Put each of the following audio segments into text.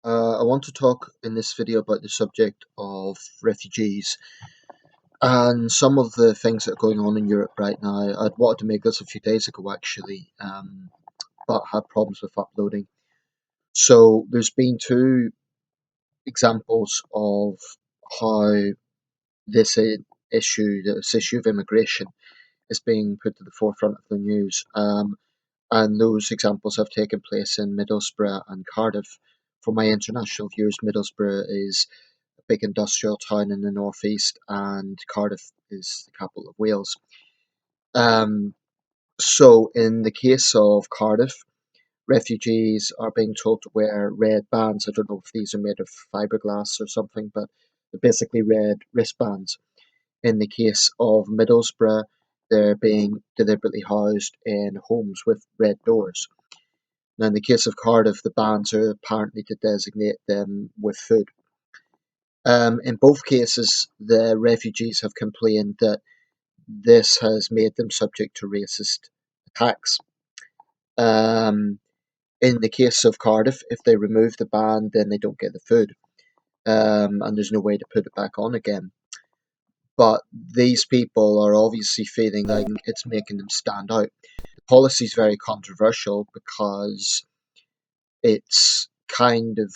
I want to talk in this video about the subject of refugees and some of the things that are going on in Europe right now. I'd wanted to make this a few days ago actually, but had problems with uploading. So there's been two examples of how this issue of immigration is being put to the forefront of the news. And those examples have taken place in Middlesbrough and Cardiff. For my international viewers, Middlesbrough is big industrial town in the northeast, and Cardiff is the capital of Wales. So, in the case of Cardiff, refugees are being told to wear red bands. I don't know if these are made of fiberglass or something, but they're basically red wristbands. In the case of Middlesbrough, they're being deliberately housed in homes with red doors. Now, in the case of Cardiff, the bands are apparently to designate them with food. In both cases, the refugees have complained that this has made them subject to racist attacks. Um, in the case of Cardiff, if they remove the ban, then they don't get the food, and there's no way to put it back on again. But these people are obviously feeling like it's making them stand out. The policy is very controversial because it's kind of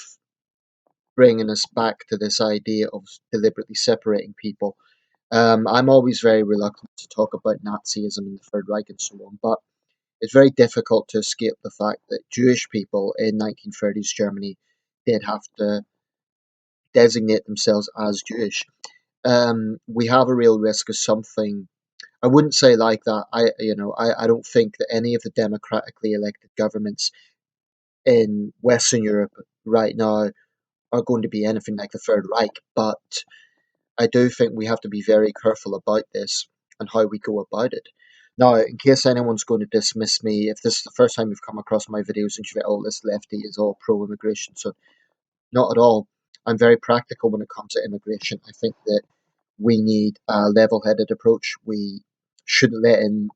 bringing us back to this idea of deliberately separating people. I'm always very reluctant to talk about Nazism and the Third Reich and so on, but it's very difficult to escape the fact that Jewish people in 1930s Germany did have to designate themselves as Jewish. We have a real risk of something. I wouldn't say like that. I don't think that any of the democratically elected governments in Western Europe right now are going to be anything like the Third Reich, but I do think we have to be very careful about this and how we go about it. Now, in case anyone's going to dismiss me, if this is the first time you've come across my videos and you think, oh, this lefty is all pro-immigration, so not at all. I'm very practical when it comes to immigration. I think that we need a level-headed approach. We shouldn't let in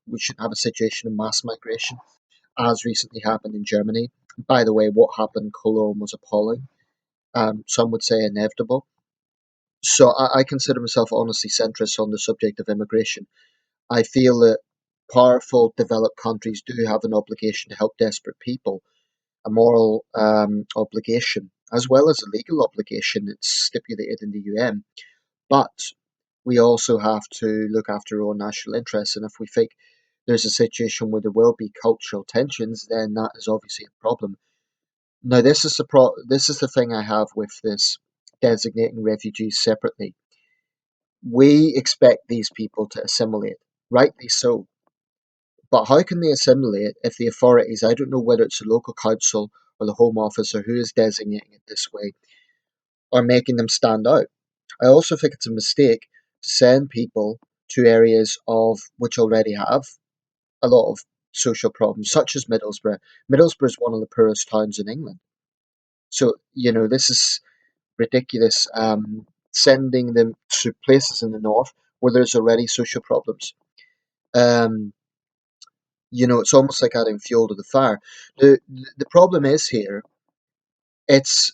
we shouldn't have a situation of mass migration, as recently happened in Germany. By the way, what happened in Cologne was appalling. Some would say inevitable. So I consider myself honestly centrist on the subject of immigration. I feel that powerful, developed countries do have an obligation to help desperate people, a moral obligation, as well as a legal obligation. It's stipulated in the UN. But we also have to look after our own national interests. And if we think there's a situation where there will be cultural tensions, then that is obviously a problem. Now, this is the thing I have with this designating refugees separately. We expect these people to assimilate, rightly so. But how can they assimilate if the authorities, I don't know whether it's the local council or the Home Office or who is designating it this way, are making them stand out? I also think it's a mistake to send people to areas of which already have a lot of social problems, such as Middlesbrough. Middlesbrough is one of the poorest towns in England. So, this is ridiculous, sending them to places in the north where there's already social problems. Um, it's almost like adding fuel to the fire. The problem is here, it's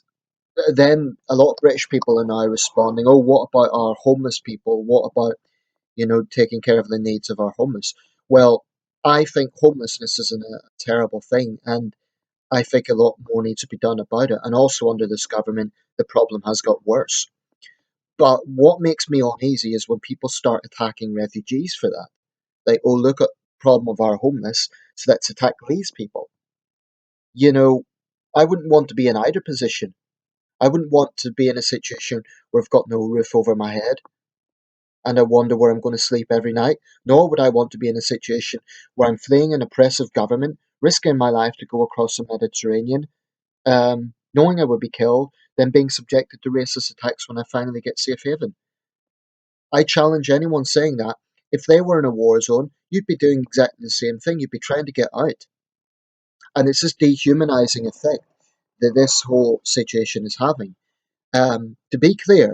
then a lot of British people are now responding, oh, what about our homeless people? What about, taking care of the needs of our homeless? Well, I think homelessness is a terrible thing, and I think a lot more needs to be done about it. And also under this government, the problem has got worse. But what makes me uneasy is when people start attacking refugees for that. Like, oh, look at the problem of our homeless, so let's attack these people. I wouldn't want to be in either position. I wouldn't want to be in a situation where I've got no roof over my head and I wonder where I'm going to sleep every night. Nor would I want to be in a situation where I'm fleeing an oppressive government, risking my life to go across the Mediterranean, knowing I would be killed, then being subjected to racist attacks when I finally get safe haven. I challenge anyone saying that. If they were in a war zone, you'd be doing exactly the same thing. You'd be trying to get out. And it's this dehumanizing effect that this whole situation is having. To be clear,